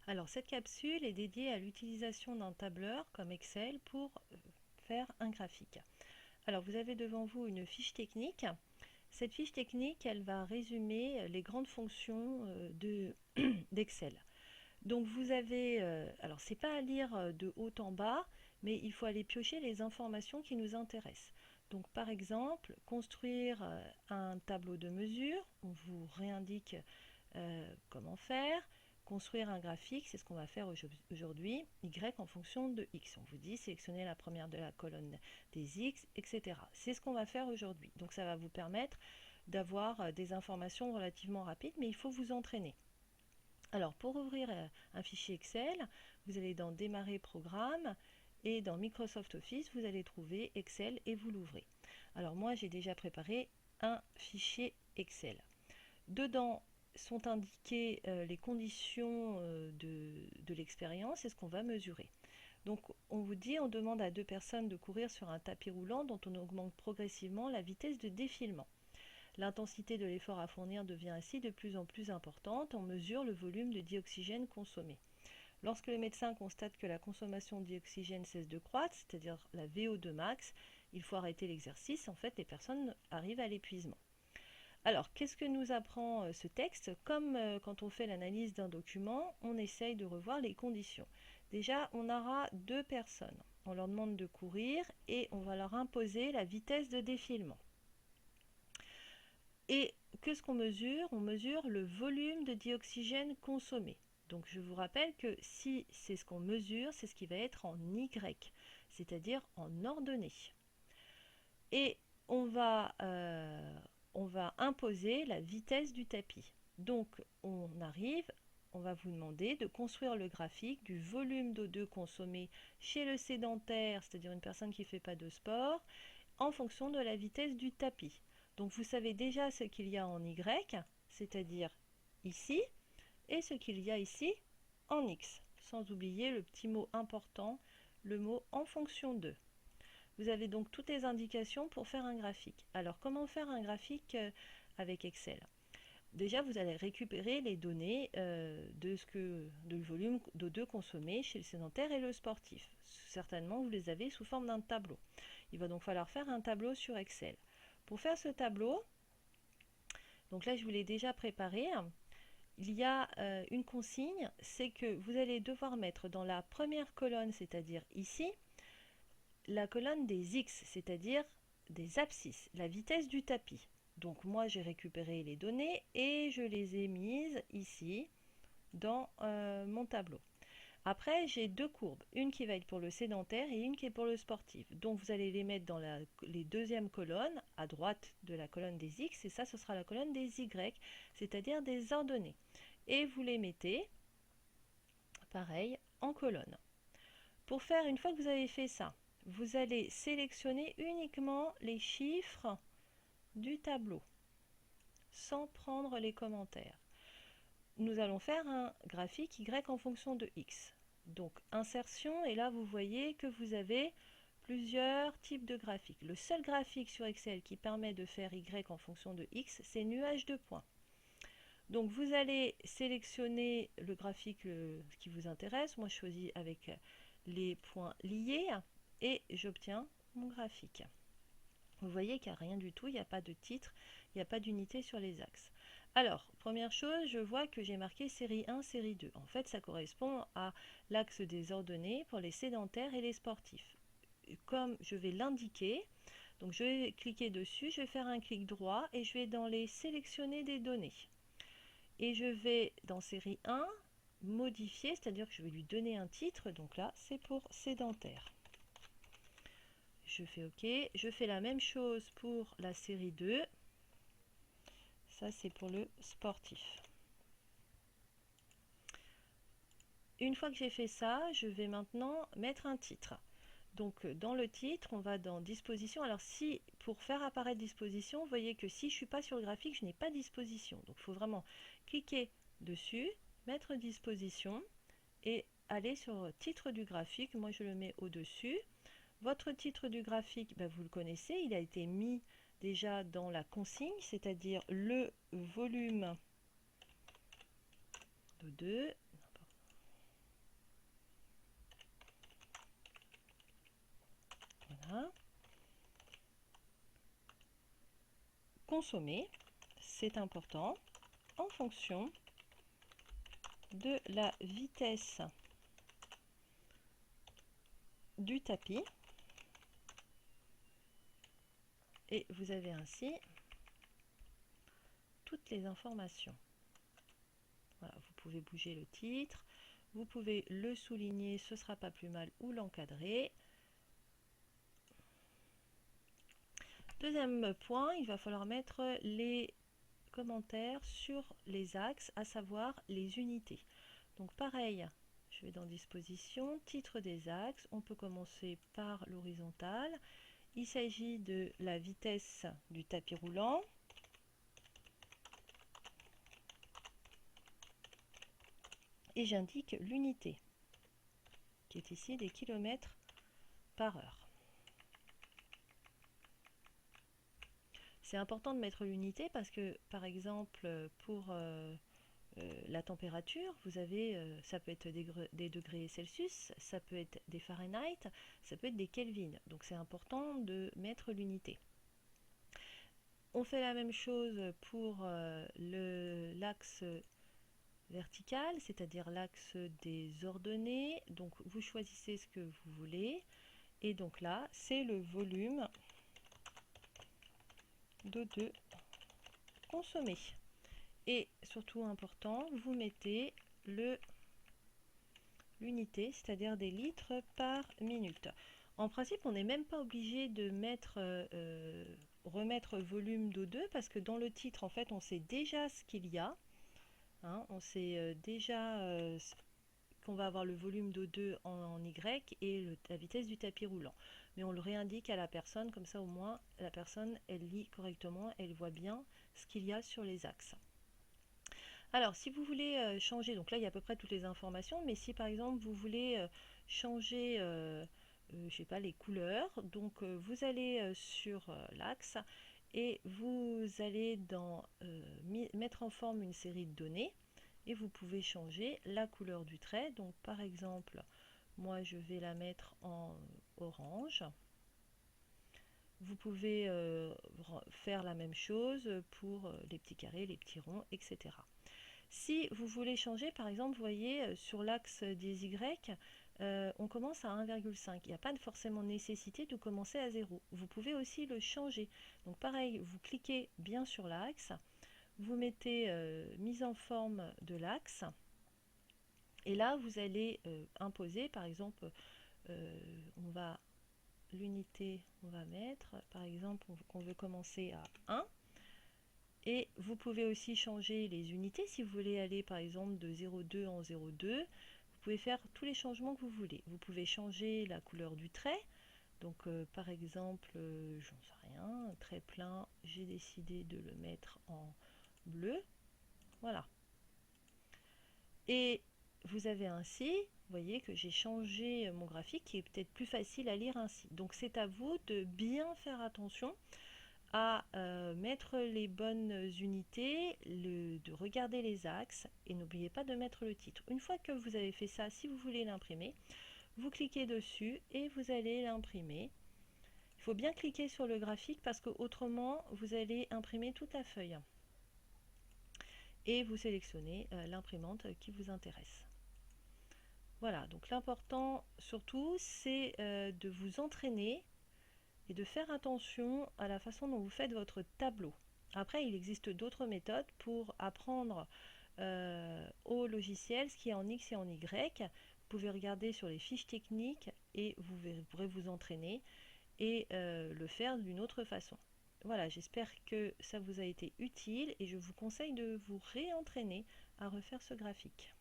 Alors cette capsule est dédiée à l'utilisation d'un tableur comme Excel pour faire un graphique. Alors vous avez devant vous une fiche technique. Cette fiche technique, elle va résumer les grandes fonctions d'Excel. Donc vous avez, alors c'est pas à lire de haut en bas, mais il faut aller piocher les informations qui nous intéressent. Donc par exemple, construire un tableau de mesure, on vous réindique comment faire. Construire un graphique, c'est ce qu'on va faire aujourd'hui, Y en fonction de X. On vous dit sélectionner la première de la colonne des X, etc. C'est ce qu'on va faire aujourd'hui. Donc ça va vous permettre d'avoir des informations relativement rapides, mais il faut vous entraîner. Alors pour ouvrir un fichier Excel, vous allez dans Démarrer programme et dans Microsoft Office, vous allez trouver Excel et vous l'ouvrez. Alors moi j'ai déjà préparé un fichier Excel. Dedans sont indiquées les conditions de l'expérience et ce qu'on va mesurer. Donc on vous dit, on demande à 2 personnes de courir sur un tapis roulant dont on augmente progressivement la vitesse de défilement. L'intensité de l'effort à fournir devient ainsi de plus en plus importante. On mesure le volume de dioxygène consommé. Lorsque le médecin constate que la consommation de dioxygène cesse de croître, c'est-à-dire la VO2 max, il faut arrêter l'exercice. En fait, les personnes arrivent à l'épuisement. Alors, qu'est-ce que nous apprend ce texte? Comme quand on fait l'analyse d'un document, on essaye de revoir les conditions. Déjà, on aura 2 personnes. On leur demande de courir et on va leur imposer la vitesse de défilement. Et qu'est-ce qu'on mesure? On mesure le volume de dioxygène consommé. Donc je vous rappelle que si c'est ce qu'on mesure, c'est ce qui va être en Y, c'est-à-dire en ordonnée. Et on va imposer la vitesse du tapis. Donc on arrive, on va vous demander de construire le graphique du volume d'O2 consommé chez le sédentaire, c'est-à-dire une personne qui ne fait pas de sport, en fonction de la vitesse du tapis. Donc vous savez déjà ce qu'il y a en Y, c'est-à-dire ici, et ce qu'il y a ici en X, sans oublier le petit mot important, le mot en fonction de. Vous avez donc toutes les indications pour faire un graphique. Alors comment faire un graphique avec Excel? Déjà, vous allez récupérer les données de volume d'O2 consommé chez le sédentaire et le sportif. Certainement, vous les avez sous forme d'un tableau. Il va donc falloir faire un tableau sur Excel. Pour faire ce tableau, donc là je vous l'ai déjà préparé, il y a une consigne, c'est que vous allez devoir mettre dans la première colonne, c'est-à-dire ici, la colonne des X, c'est-à-dire des abscisses, la vitesse du tapis. Donc moi j'ai récupéré les données et je les ai mises ici dans mon tableau. Après, j'ai 2 courbes, une qui va être pour le sédentaire et une qui est pour le sportif. Donc vous allez les mettre dans les deuxièmes colonnes, à droite de la colonne des X, et ça, ce sera la colonne des Y, c'est-à-dire des ordonnées. Et vous les mettez, pareil, en colonne. Pour faire, une fois que vous avez fait ça, vous allez sélectionner uniquement les chiffres du tableau, sans prendre les commentaires. Nous allons faire un graphique Y en fonction de X. Donc insertion, et là vous voyez que vous avez plusieurs types de graphiques. Le seul graphique sur Excel qui permet de faire Y en fonction de X, c'est nuage de points. Donc vous allez sélectionner le graphique qui vous intéresse. Moi je choisis avec les points liés et j'obtiens mon graphique. Vous voyez qu'il n'y a rien du tout, il n'y a pas de titre, il n'y a pas d'unité sur les axes. Alors, première chose, je vois que j'ai marqué série 1, série 2. En fait, ça correspond à l'axe des ordonnées pour les sédentaires et les sportifs. Comme je vais l'indiquer, donc je vais cliquer dessus, je vais faire un clic droit et je vais dans les sélectionner des données. Et je vais dans série 1 modifier, c'est-à-dire que je vais lui donner un titre, donc là c'est pour sédentaire. Je fais OK, je fais la même chose pour la série 2. Ça, c'est pour le sportif. Une fois que j'ai fait ça, je vais maintenant mettre un titre. Donc dans le titre, on va dans disposition. Alors si, pour faire apparaître disposition, vous voyez que si je ne suis pas sur le graphique, je n'ai pas disposition. Donc il faut vraiment cliquer dessus, mettre disposition et aller sur titre du graphique. Moi je le mets au-dessus. Votre titre du graphique, vous le connaissez, il a été mis déjà dans la consigne, c'est-à-dire le volume de 2. consommer, c'est important, en fonction de la vitesse du tapis. Et vous avez ainsi toutes les informations. Voilà, vous pouvez bouger le titre, vous pouvez le souligner, ce sera pas plus mal, ou l'encadrer. Deuxième point, il va falloir mettre les commentaires sur les axes, à savoir les unités. Donc pareil, je vais dans disposition, titre des axes, on peut commencer par l'horizontale. Il s'agit de la vitesse du tapis roulant. Et j'indique l'unité, qui est ici des kilomètres par heure. C'est important de mettre l'unité parce que, par exemple, pour la température, vous avez, ça peut être des degrés Celsius, ça peut être des Fahrenheit, ça peut être des Kelvin. Donc c'est important de mettre l'unité. On fait la même chose pour l'axe vertical, c'est-à-dire l'axe des ordonnées. Donc vous choisissez ce que vous voulez. Et donc là, c'est le volume d'O2 consommé. Et surtout important, vous mettez l'unité, c'est-à-dire des litres par minute. En principe, on n'est même pas obligé de remettre volume d'O2 parce que dans le titre, en fait, on sait déjà ce qu'il y a. Hein, on sait déjà qu'on va avoir le volume d'O2 en Y et la vitesse du tapis roulant. Mais on le réindique à la personne, comme ça au moins la personne, elle lit correctement, elle voit bien ce qu'il y a sur les axes. Alors, si vous voulez changer, donc là il y a à peu près toutes les informations, mais si par exemple vous voulez changer, je sais pas, les couleurs, donc vous allez sur l'axe et vous allez dans mettre en forme une série de données et vous pouvez changer la couleur du trait. Donc par exemple, moi je vais la mettre en orange. Vous pouvez faire la même chose pour les petits carrés, les petits ronds, etc. Si vous voulez changer, par exemple, vous voyez sur l'axe des Y, on commence à 1,5. Il n'y a pas forcément nécessité de commencer à 0. Vous pouvez aussi le changer. Donc pareil, vous cliquez bien sur l'axe, vous mettez mise en forme de l'axe, et là vous allez imposer, par exemple, l'unité, on va mettre, par exemple, qu'on veut commencer à 1. Et vous pouvez aussi changer les unités si vous voulez aller par exemple de 0,2 en 0,2. Vous pouvez faire tous les changements que vous voulez. Vous pouvez changer la couleur du trait. Donc par exemple, j'en sais rien, trait plein, j'ai décidé de le mettre en bleu. Voilà. Et vous avez ainsi, vous voyez que j'ai changé mon graphique qui est peut-être plus facile à lire ainsi. Donc c'est à vous de bien faire attention à mettre les bonnes unités, de regarder les axes et n'oubliez pas de mettre le titre. Une fois que vous avez fait ça, si vous voulez l'imprimer, vous cliquez dessus et vous allez l'imprimer. Il faut bien cliquer sur le graphique parce que autrement vous allez imprimer toute la feuille. Et vous sélectionnez l'imprimante qui vous intéresse. Voilà, donc l'important surtout c'est de vous entraîner et de faire attention à la façon dont vous faites votre tableau. Après, il existe d'autres méthodes pour apprendre au logiciel ce qui est en X et en Y. Vous pouvez regarder sur les fiches techniques et vous pourrez vous entraîner et le faire d'une autre façon. Voilà, j'espère que ça vous a été utile et je vous conseille de vous réentraîner à refaire ce graphique.